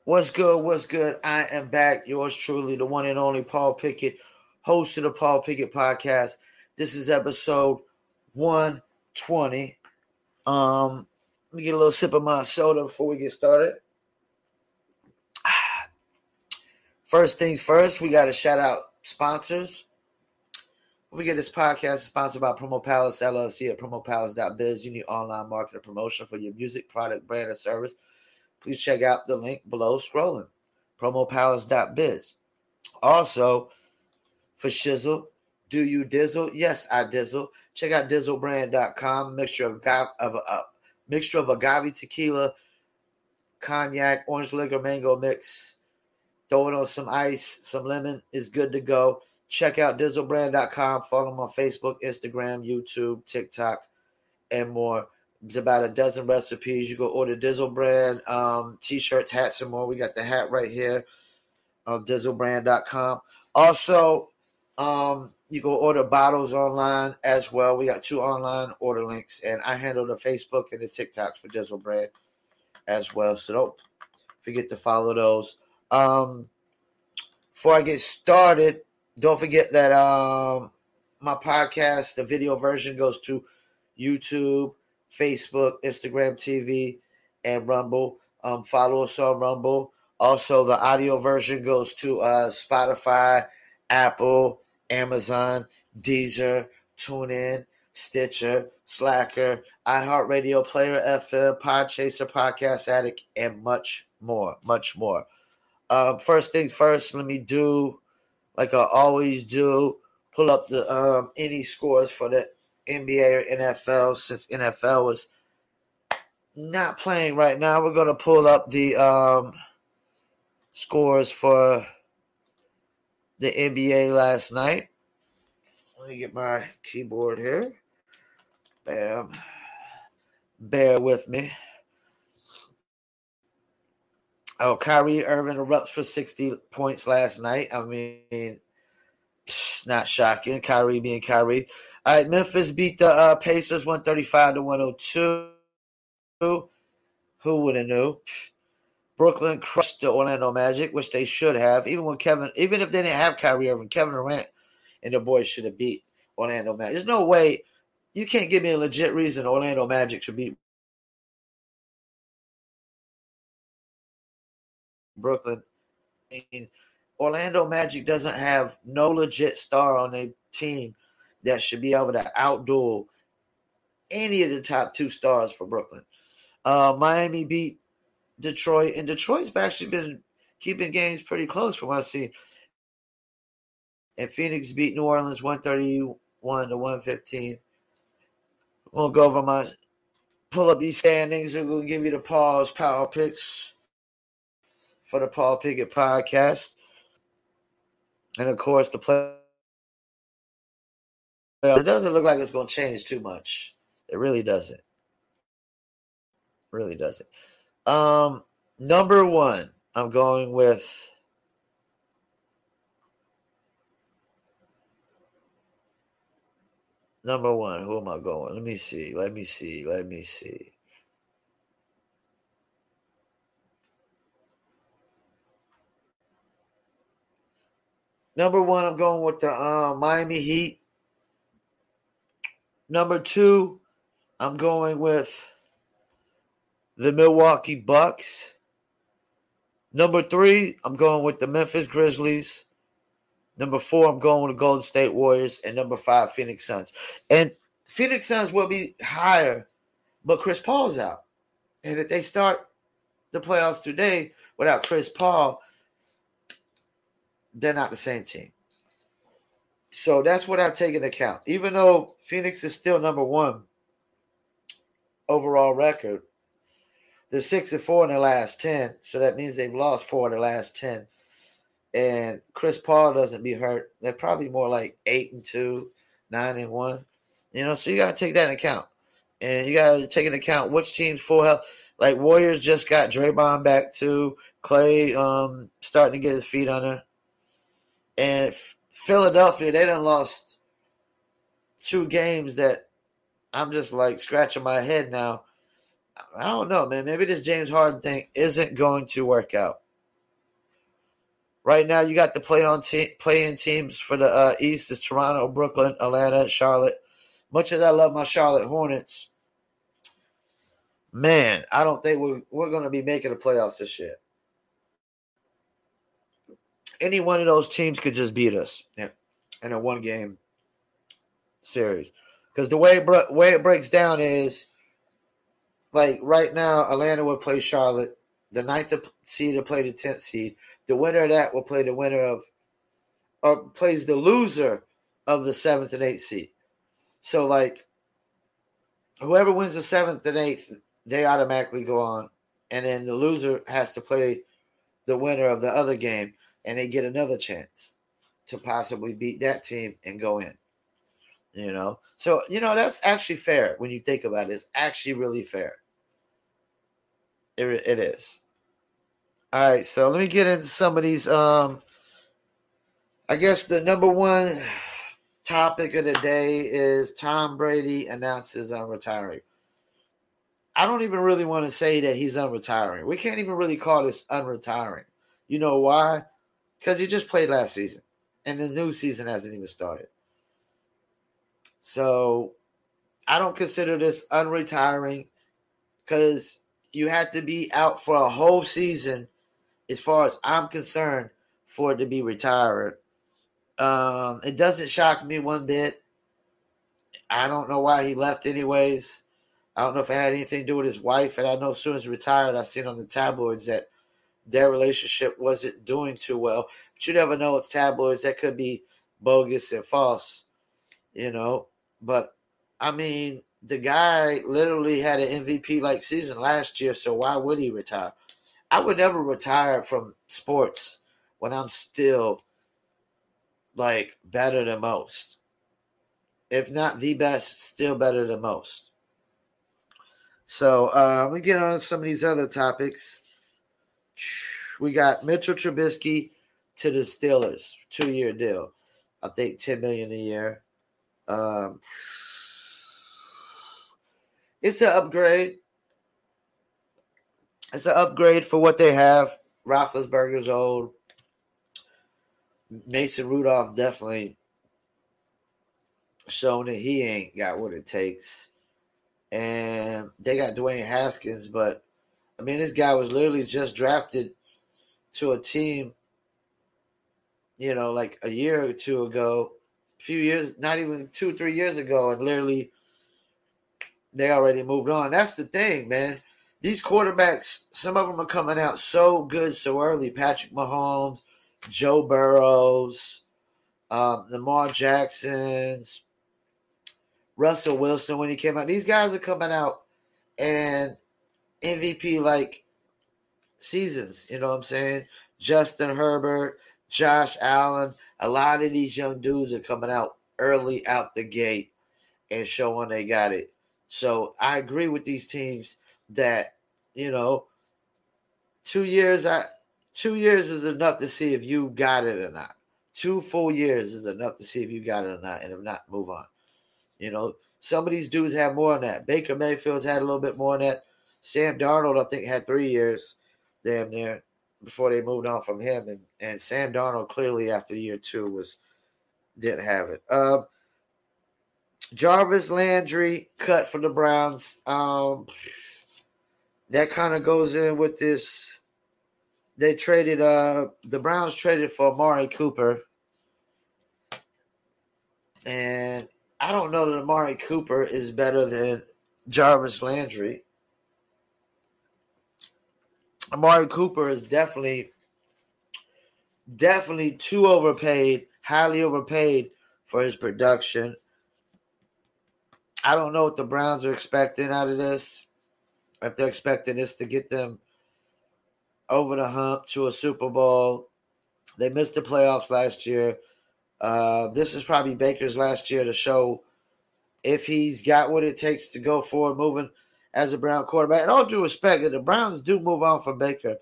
What's good? What's good? I am back. Yours truly, the one and only Paul Pickett, host of the Paul Pickett podcast. This is episode 120. Let me get a little sip of my soda before we get started. First things first, we got to shout out sponsors. We get this podcast is sponsored by Promo Palace LLC at promopalace.biz. You need online marketing promotion for your music, product, brand, or service. Please check out the link below scrolling, promopalace.biz. Also, for Shizzle, do you dizzle? Yes, I dizzle. Check out dizzlebrand.com. Mixture of agave tequila, cognac, orange liquor, mango mix. Throw it on some ice, some lemon is good to go. Check out dizzlebrand.com. Follow them on Facebook, Instagram, YouTube, TikTok, and more. There's about a dozen recipes. You go order Dizzle Brand t-shirts, hats, and more. We got the hat right here on dizzlebrand.com. Also, you go order bottles online as well. We got 2 online order links, and I handle the Facebook and the TikToks for Dizzle Brand as well. So don't forget to follow those. Before I get started, don't forget that my podcast, the video version, goes to YouTube, Facebook, Instagram TV, and Rumble. Follow us on Rumble. Also, the audio version goes to Spotify, Apple, Amazon, Deezer, TuneIn, Stitcher, Slacker, iHeartRadio, Player FM, Podchaser, Podcast Addict, and much more, much more. First things first, let me do, like I always do, pull up the any scores for the NBA or NFL. Since NFL was not playing right now, we're going to pull up the scores for the NBA last night. Let me get my keyboard here. Bam. Bear with me. Oh, Kyrie Irving erupts for 60 points last night. I mean, not shocking. Kyrie being Kyrie. All right, Memphis beat the Pacers 135-102. Who would have knew? Brooklyn crushed the Orlando Magic, which they should have. Even if they didn't have Kyrie Irving, Kevin Durant and the boys should have beat Orlando Magic. There's no way. You can't give me a legit reason Orlando Magic should beat Brooklyn. I mean, Orlando Magic doesn't have no legit star on their team that should be able to outduel any of the top 2 stars for Brooklyn. Miami beat Detroit, and Detroit's actually been keeping games pretty close from what I've seen. And Phoenix beat New Orleans 131-115. We'll go over pull up these standings. We're going to give you the Paul's Power Picks for the Paul Pickett podcast. And, of course, the play. It doesn't look like it's going to change too much. It really doesn't. Really doesn't. Number 1, I'm going with number 1. Who am I going? Let me see. Number 1, I'm going with the Miami Heat. Number 2, I'm going with the Milwaukee Bucks. Number 3, I'm going with the Memphis Grizzlies. Number 4, I'm going with the Golden State Warriors. And number 5, Phoenix Suns. And Phoenix Suns will be higher, but Chris Paul's out. And if they start the playoffs today without Chris Paul, they're not the same team. So that's what I take into account. Even though Phoenix is still number 1 overall record, they're 6-4 in their last 10. So that means they've lost 4 of the last 10. And Chris Paul doesn't be hurt. They're probably more like 8-2, 9-1. So you got to take that into account. And you got to take into account which team's full health. Like Warriors just got Draymond back too. Clay starting to get his feet under. And Philadelphia, they done lost 2 games that I'm just like scratching my head now. I don't know, man. Maybe this James Harden thing isn't going to work out. Right now, you got the play-in teams for the East is Toronto, Brooklyn, Atlanta, Charlotte. Much as I love my Charlotte Hornets, man, I don't think we're going to be making the playoffs this year. Any one of those teams could just beat us in a one-game series. Because the way it breaks down is, like right now, Atlanta will play Charlotte. The 9th seed will play the 10th seed. The winner of that will play the winner of, or plays the loser of the 7th and 8th seed. So, like, whoever wins the 7th and 8th, they automatically go on. And then the loser has to play the winner of the other game, and they get another chance to possibly beat that team and go in. You know? So, that's actually fair when you think about it. It's actually really fair. It is. All right, so let me get into some of these. I guess the number one topic of the day is Tom Brady announces unretiring. I don't even really want to say that he's unretiring. We can't even really call this unretiring. You know why? Because he just played last season, and the new season hasn't even started. So I don't consider this unretiring because you have to be out for a whole season, as far as I'm concerned, for it to be retired. It doesn't shock me one bit. I don't know why he left anyways. I don't know if it had anything to do with his wife. And I know as soon as he retired, I seen on the tabloids that their relationship wasn't doing too well. But you never know. It's tabloids. That could be bogus and false, But, I mean, the guy literally had an MVP-like season last year, so why would he retire? I would never retire from sports when I'm still, better than most. If not the best, still better than most. So let me get on to some of these other topics. We got Mitchell Trubisky to the Steelers, 2-year deal. I think $10 million a year. It's an upgrade. It's an upgrade for what they have. Roethlisberger's old. Mason Rudolph definitely shown that he ain't got what it takes. And they got Dwayne Haskins, but, I mean, this guy was literally just drafted to a team, like a year or two ago, a few years, not even 2-3 years ago, and literally they already moved on. That's the thing, man. These quarterbacks, some of them are coming out so good so early. Patrick Mahomes, Joe Burrows, Lamar Jackson's, Russell Wilson when he came out. These guys are coming out and MVP-like seasons, you know what I'm saying? Justin Herbert, Josh Allen, a lot of these young dudes are coming out early out the gate and showing they got it. So I agree with these teams that, 2 years is enough to see if you got it or not. 2 full years is enough to see if you got it or not, and if not, move on. Some of these dudes have more than that. Baker Mayfield's had a little bit more than that. Sam Darnold, I think, had 3 years damn near before they moved on from him. And Sam Darnold clearly after year 2 didn't have it. Jarvis Landry cut for the Browns. That kind of goes in with this. They traded the Browns traded for Amari Cooper. And I don't know that Amari Cooper is better than Jarvis Landry. Amari Cooper is definitely too overpaid, highly overpaid for his production. I don't know what the Browns are expecting out of this. If they're expecting this to get them over the hump to a Super Bowl. They missed the playoffs last year. This is probably Baker's last year to show if he's got what it takes to go forward moving as a Brown quarterback. And all due respect, if the Browns do move on from Baker,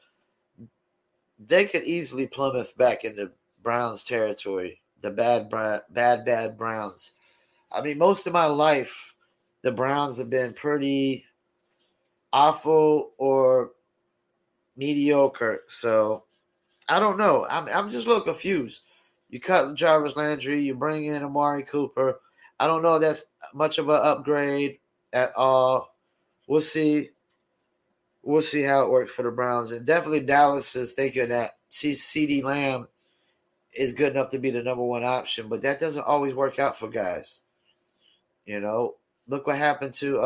they could easily plummet back into Browns territory, the bad Browns. I mean, most of my life, the Browns have been pretty awful or mediocre. So I don't know. I'm just a little confused. You cut Jarvis Landry, you bring in Amari Cooper. I don't know if that's much of an upgrade at all. We'll see. We'll see how it works for the Browns. And definitely Dallas is thinking that CeeDee Lamb is good enough to be the number one option, but that doesn't always work out for guys. You know, look what happened to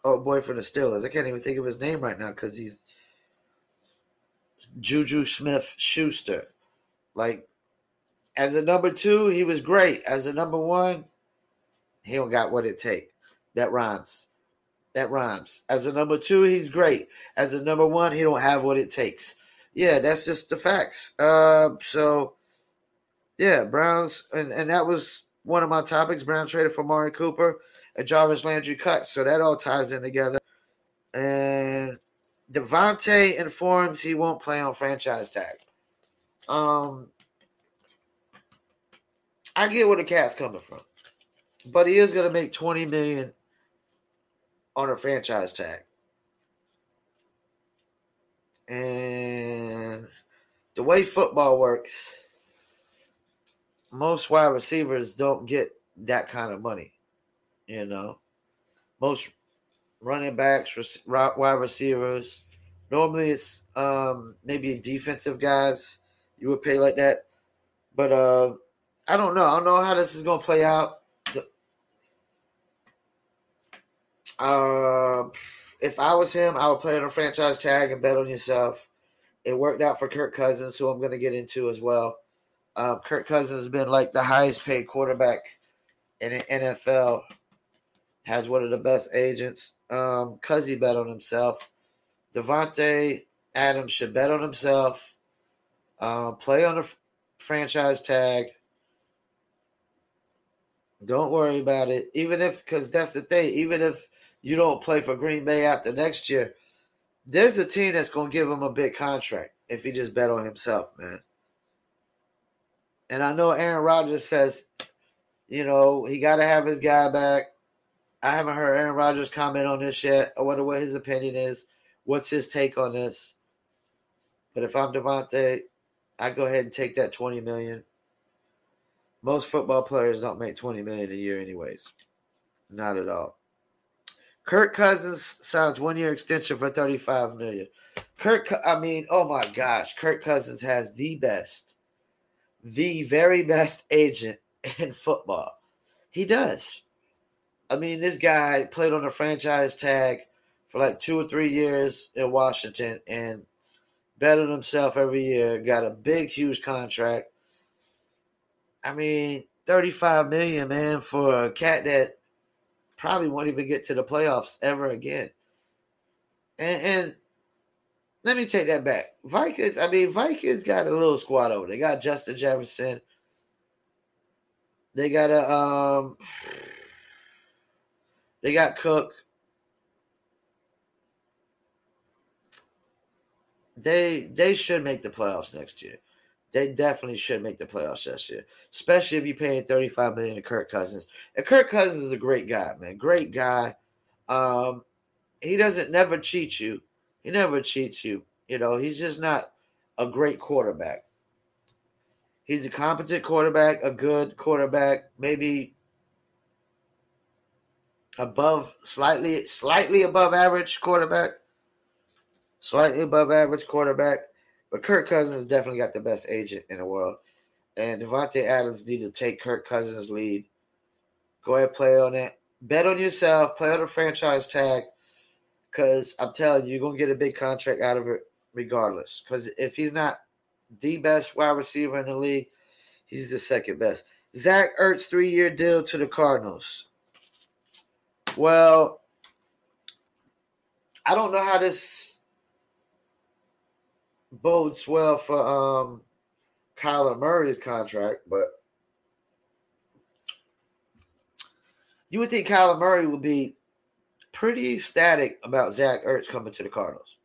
boy from the Steelers. I can't even think of his name right now because he's Juju Smith-Schuster. Like, as a number two, he was great. As a number one, he don't got what it take. That rhymes. That rhymes. As a number two, he's great. As a number one, he don't have what it takes. Yeah, that's just the facts. So, yeah, Browns, and that was one of my topics. Brown traded for Amari Cooper and Jarvis Landry cut. So that all ties in together. And Devontae informs he won't play on franchise tag. I get where the cat's coming from, but he is going to make $20 million on a franchise tag. And the way football works, most wide receivers don't get that kind of money. You know, most running backs, wide receivers, normally it's maybe defensive guys you would pay like that. But I don't know. I don't know how this is going to play out. If I was him, I would play on a franchise tag and bet on yourself. It worked out for Kirk Cousins, who I'm going to get into as well. Kirk Cousins has been like the highest paid quarterback in the NFL. Has one of the best agents. Cuz he bet on himself. Devontae Adams should bet on himself. Play on a franchise tag. Don't worry about it. Even if, because that's the thing, even if you don't play for Green Bay after next year, there's a team that's going to give him a big contract if he just bet on himself, man. And I know Aaron Rodgers says, you know, he got to have his guy back. I haven't heard Aaron Rodgers comment on this yet. I wonder what his opinion is. What's his take on this? But if I'm Devontae, I go ahead and take that $20 million. Most football players don't make $20 million a year anyways. Not at all. Kirk Cousins signs 1-year extension for $35 million. Oh my gosh, Kirk Cousins has the very best agent in football. He does. I mean, this guy played on a franchise tag for like 2 or 3 years in Washington and betted himself every year, got a big, huge contract. I mean, $35 million, man, for a cat that probably won't even get to the playoffs ever again. And let me take that back. Vikings got a little squad over. They got Justin Jefferson. They got they got Cook. They should make the playoffs next year. They definitely should make the playoffs this year, especially if you're paying $35 million to Kirk Cousins. And Kirk Cousins is a great guy, man. Great guy. He doesn't never cheat you. He never cheats you. You know, he's just not a great quarterback. He's a competent quarterback, a good quarterback, maybe slightly above average quarterback. Slightly above average quarterback. But Kirk Cousins definitely got the best agent in the world. And Devontae Adams need to take Kirk Cousins' lead. Go ahead, play on it. Bet on yourself. Play on the franchise tag. Because I'm telling you, you're going to get a big contract out of it regardless. Because if he's not the best wide receiver in the league, he's the second best. Zach Ertz, 3-year deal to the Cardinals. Well, I don't know how this bodes well for Kyler Murray's contract, but you would think Kyler Murray would be pretty ecstatic about Zach Ertz coming to the Cardinals.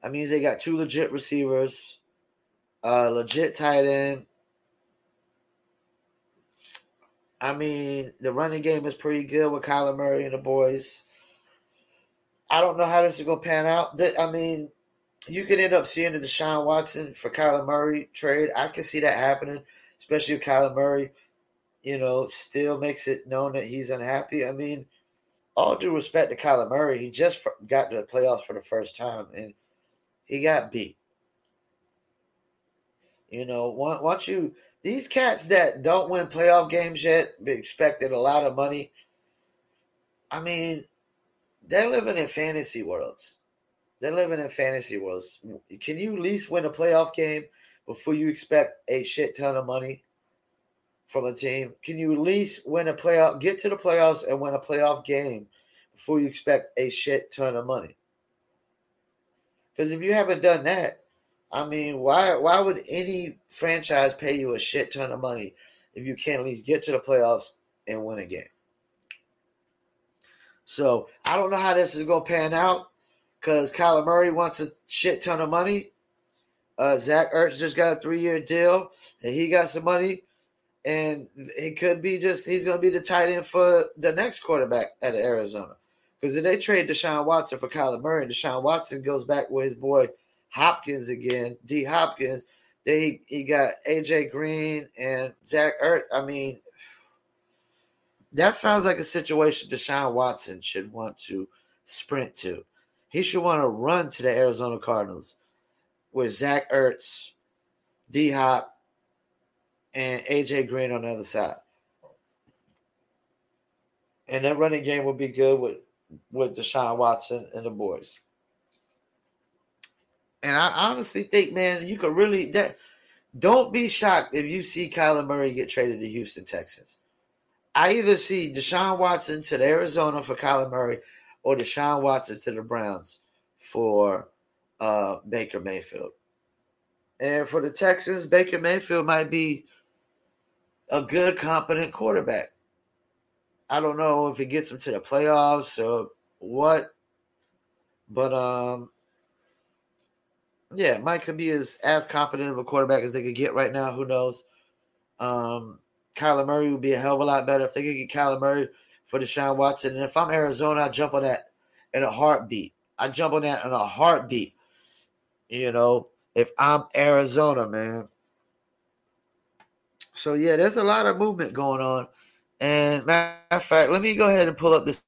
That means they got 2 legit receivers, legit tight end. I mean, the running game is pretty good with Kyler Murray and the boys. I don't know how this is going to pan out. I mean, you could end up seeing the Deshaun Watson for Kyler Murray trade. I can see that happening, especially if Kyler Murray, still makes it known that he's unhappy. I mean, all due respect to Kyler Murray, he just got to the playoffs for the first time, and he got beat. Once these cats that don't win playoff games yet, be expected a lot of money. I mean, they're living in fantasy worlds. They're living in fantasy worlds. Can you at least win a playoff game before you expect a shit ton of money from a team? Can you at least get to the playoffs and win a playoff game before you expect a shit ton of money? Because if you haven't done that, I mean, why would any franchise pay you a shit ton of money if you can't at least get to the playoffs and win a game? So I don't know how this is going to pan out because Kyler Murray wants a shit ton of money. Zach Ertz just got a 3-year deal, and he got some money. And it could be he's going to be the tight end for the next quarterback at Arizona. Because if they trade Deshaun Watson for Kyler Murray, and Deshaun Watson goes back with his boy Hopkins again, D. Hopkins, then he got A.J. Green and Zach Ertz. I mean, that sounds like a situation Deshaun Watson should want to sprint to. He should want to run to the Arizona Cardinals with Zach Ertz, D. Hop, and A.J. Green on the other side. And that running game would be good with Deshaun Watson and the boys. And I honestly think, man, you could really don't be shocked if you see Kyler Murray get traded to Houston Texans. I either see Deshaun Watson to Arizona for Kyler Murray or Deshaun Watson to the Browns for Baker Mayfield. And for the Texans, Baker Mayfield might be a good, competent quarterback. I don't know if it gets them to the playoffs or what, but yeah, Mike could be as competent of a quarterback as they could get right now. Who knows? Kyler Murray would be a hell of a lot better if they could get Kyler Murray for Deshaun Watson. And if I'm Arizona, I jump on that in a heartbeat. If I'm Arizona, man. So, yeah, there's a lot of movement going on. And matter of fact, let me go ahead and pull up this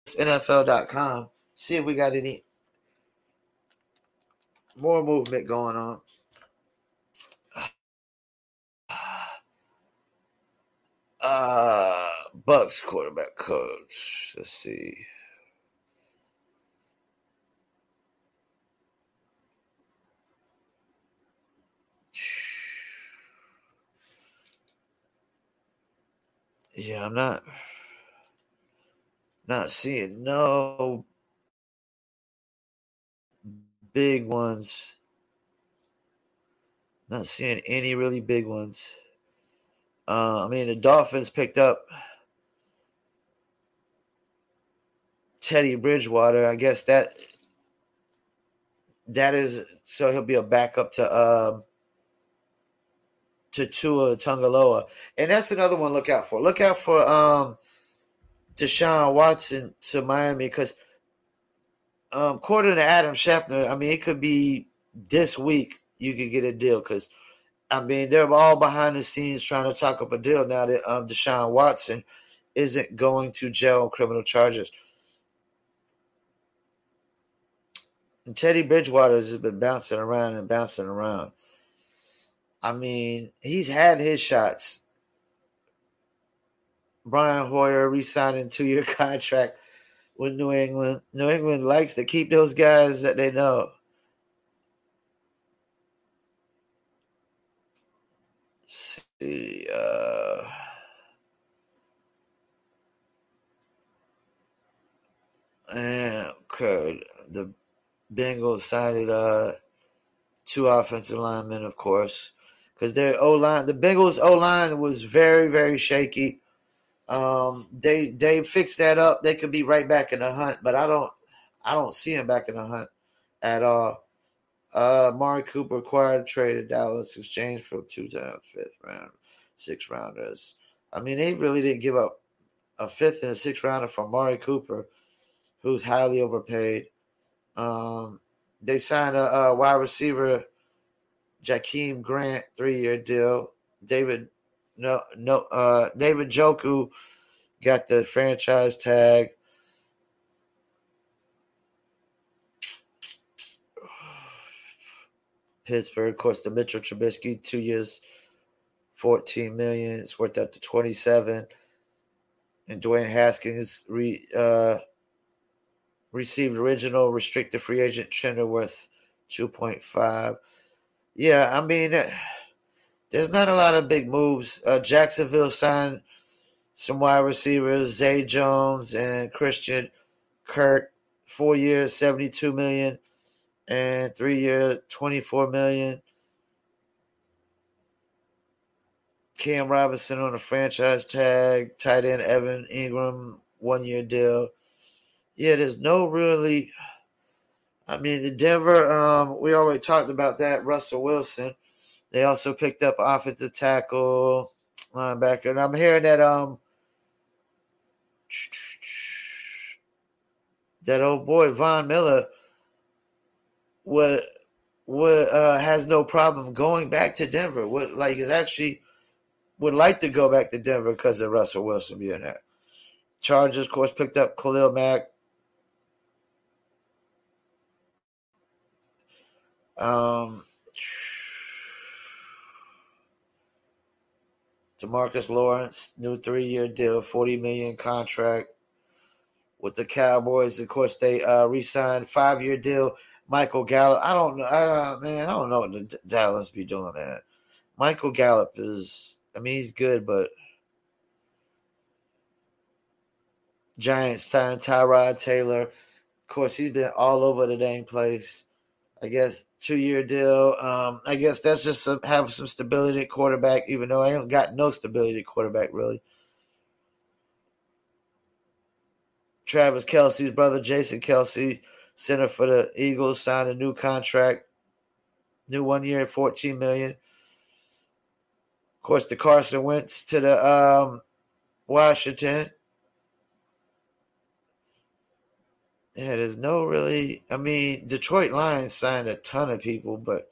NFL.com, see if we got any more movement going on. Bucks quarterback coach. Let's see. Yeah, I'm not seeing no big ones. Not seeing any really big ones. I mean, the Dolphins picked up Teddy Bridgewater. I guess that is so he'll be a backup to Tua Tagovailoa, and that's another one. Look out for Deshaun Watson to Miami because according to Adam Schefter, I mean it could be this week you could get a deal because I mean they're all behind the scenes trying to talk up a deal now that Deshaun Watson isn't going to jail on criminal charges. And Teddy Bridgewater has just been bouncing around. I mean, he's had his shots. Brian Hoyer re-signing a 2-year contract with New England. New England likes to keep those guys that they know. Let's see. Okay. The Bengals signed 2 offensive linemen, of course, because their O-line, the Bengals O-line was very, very shaky. They fixed that up. They could be right back in the hunt, but I don't see them back in the hunt at all. Amari Cooper acquired a trade at Dallas, exchange for 2-time 5th round, 6 rounders. I mean, they really didn't give up a 5th and a 6th rounder for Amari Cooper, who's highly overpaid. They signed a wide receiver, Jakeem Grant, 3-year deal. David Njoku got the franchise tag. Pittsburgh, of course, the Mitchell Trubisky, 2 years, $14 million. It's worth up to $27. And Dwayne Haskins received original restricted free agent tender worth $2.5. Yeah, I mean, there's not a lot of big moves. Jacksonville signed some wide receivers, Zay Jones and Christian Kirk, 4 years, $72 million, and 3 year, $24 million. Cam Robinson on a franchise tag, tight end Evan Ingram, 1 year deal. Yeah, there's no really. I mean, the Denver, we already talked about that. Russell Wilson. They also picked up offensive tackle, linebacker. And I'm hearing that that old boy Von Miller has no problem going back to Denver. Would like to go back to Denver because of Russell Wilson being there. Chargers, of course, picked up Khalil Mack. DeMarcus Lawrence, new 3-year deal, $40 million contract with the Cowboys. Of course, they re-signed 5-year deal. Michael Gallup. I don't know, man. I don't know what the Dallas be doing, man. Michael Gallup is. I mean, he's good, but Giants signed Tyrod Taylor. Of course, he's been all over the dang place. I guess 2-year deal. I guess that's just have some stability at quarterback, even though I ain't got no stability at quarterback, really. Travis Kelce's brother, Jason Kelce, center for the Eagles, signed a new contract. New 1 year, $14 million. Of course, the Carson Wentz to the Washington. Yeah, there's no really. I mean, Detroit Lions signed a ton of people, but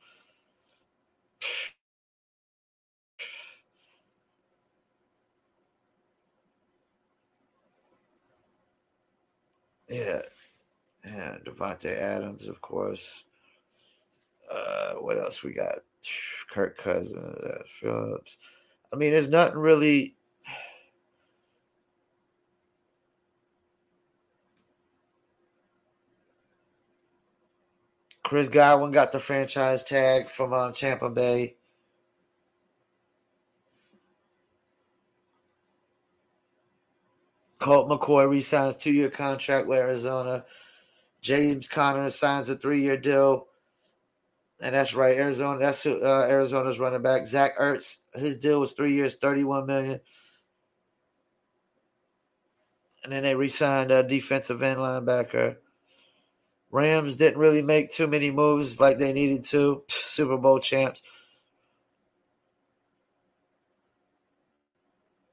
yeah, Devontae Adams, of course. What else we got? Kirk Cousins, Phillips. I mean, there's nothing really. Chris Godwin got the franchise tag from Tampa Bay. Colt McCoy re-signs 2-year contract with Arizona. James Conner signs a 3-year deal. And that's right, Arizona. That's who Arizona's running back. Zach Ertz, his deal was 3 years, $31 million. And then they re-signed a defensive end linebacker. Rams didn't really make too many moves like they needed to. Super Bowl champs.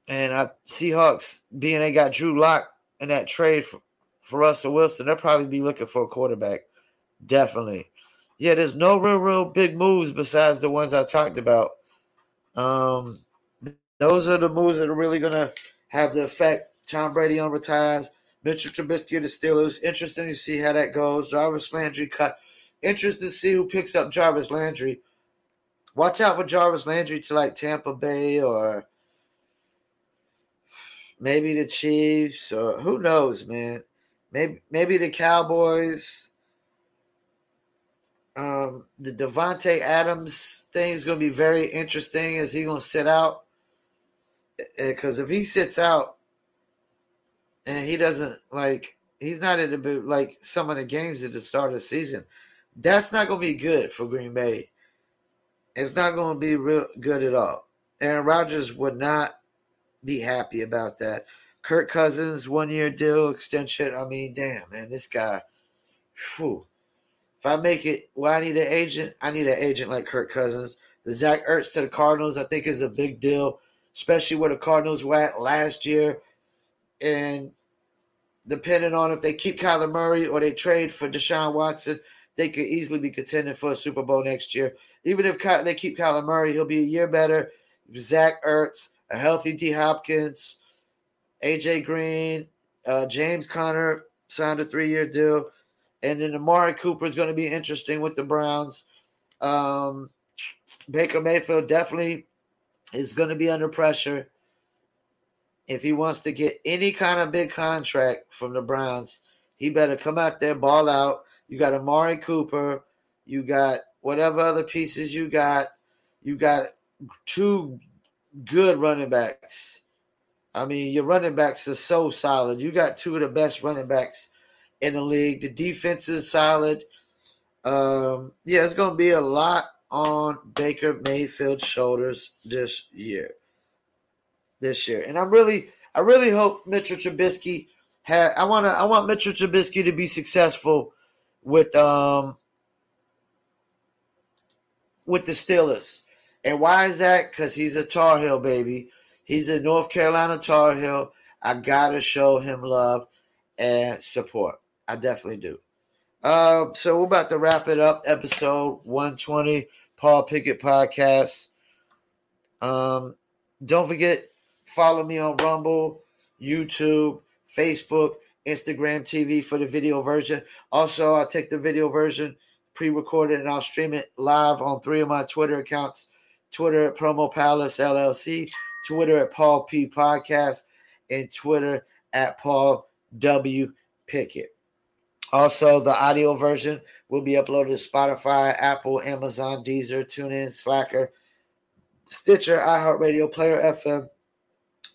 And Seahawks, being they got Drew Lock in that trade for Russell Wilson, they'll probably be looking for a quarterback. Definitely. Yeah, there's no real big moves besides the ones I talked about. Those are the moves that are really going to have the effect. Tom Brady on retires. Mitchell Trubisky of the Steelers. Interesting to see how that goes. Jarvis Landry cut. Interesting to see who picks up Jarvis Landry. Watch out for Jarvis Landry to like Tampa Bay or maybe the Chiefs or who knows, man. Maybe the Cowboys. The Devontae Adams thing is going to be very interesting. Is he going to sit out? Because if he sits out and he doesn't he's not in some of the games at the start of the season, that's not going to be good for Green Bay. It's not going to be real good at all. Aaron Rodgers would not be happy about that. Kirk Cousins, 1-year deal extension. I mean, damn, man, this guy. Whew. If I make it, I need an agent. I need an agent like Kirk Cousins. The Zach Ertz to the Cardinals, I think, is a big deal, especially where the Cardinals were at last year. And depending on if they keep Kyler Murray or they trade for Deshaun Watson, they could easily be contending for a Super Bowl next year. Even if they keep Kyler Murray, he'll be a year better. Zach Ertz, a healthy D. Hopkins, A.J. Green, James Conner signed a 3-year deal. And then Amari Cooper is going to be interesting with the Browns. Baker Mayfield definitely is going to be under pressure. If he wants to get any kind of big contract from the Browns, he better come out there, ball out. You got Amari Cooper. You got whatever other pieces you got. You got 2 good running backs. I mean, your running backs are so solid. You got 2 of the best running backs in the league. The defense is solid. It's going to be a lot on Baker Mayfield's shoulders this year. And I really hope Mitchell Trubisky I want Mitchell Trubisky to be successful with the Steelers. And why is that? Because he's a Tar Heel, baby. He's a North Carolina Tar Heel. I gotta show him love and support. I definitely do. So we're about to wrap it up. Episode 120, Paul Pickett Podcast. Don't forget, follow me on Rumble, YouTube, Facebook, Instagram TV for the video version. Also, I'll take the video version pre-recorded and I'll stream it live on 3 of my Twitter accounts. Twitter at Promo Palace LLC, Twitter at Paul P Podcast, and Twitter at Paul W Pickett. Also, the audio version will be uploaded to Spotify, Apple, Amazon, Deezer, TuneIn, Slacker, Stitcher, iHeartRadio, Player FM,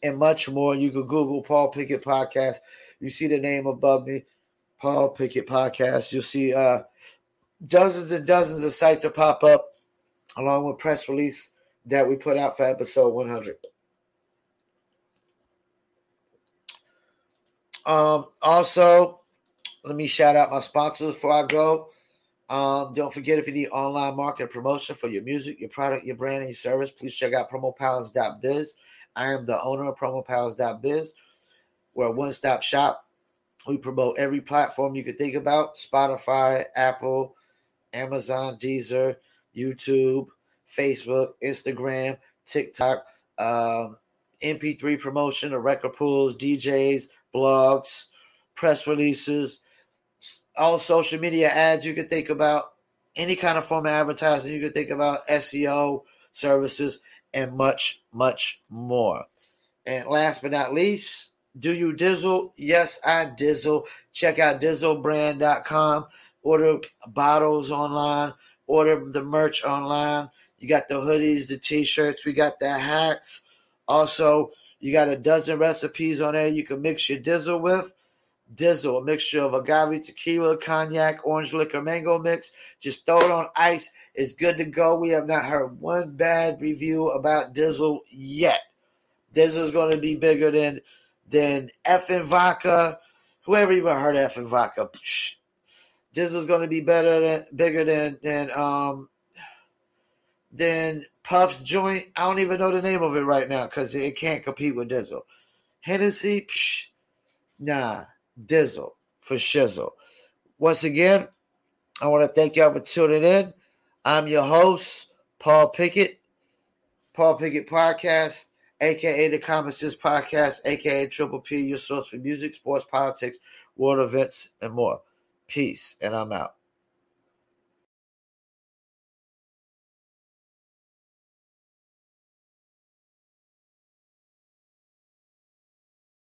and much more. You can Google Paul Pickett Podcast. You see the name above me, Paul Pickett Podcast. You'll see dozens and dozens of sites will pop up along with press release that we put out for episode 100. Also, let me shout out my sponsors before I go. Don't forget, if you need online marketing promotion for your music, your product, your brand, and your service, please check out promopalace.biz. I am the owner of promopalace.biz. We're a one-stop shop. We promote every platform you could think about: Spotify, Apple, Amazon, Deezer, YouTube, Facebook, Instagram, TikTok, MP3 promotion of record pools, DJs, blogs, press releases, all social media ads you could think about, any kind of form of advertising you could think about, SEO services, and much, much more. And last but not least, do you dizzle? Yes, I dizzle. Check out dizzlebrand.com. Order bottles online. Order the merch online. You got the hoodies, the t-shirts. We got the hats. Also, you got a dozen recipes on there you can mix your dizzle with. Dizzle, a mixture of agave, tequila, cognac, orange liquor, mango mix. Just throw it on ice. It's good to go. We have not heard one bad review about Dizzle yet. Dizzle is going to be bigger than effing vodka. Whoever even heard of effing vodka? Dizzle is going to be bigger than Puff's joint. I don't even know the name of it right now because it can't compete with Dizzle. Hennessy, nah. Dizzle for shizzle. Once again, I want to thank y'all for tuning in. I'm your host, Paul Pickett Podcast, a.k.a. the Common Sense Podcast, a.k.a. Triple P, your source for music, sports, politics, world events, and more. Peace, and I'm out.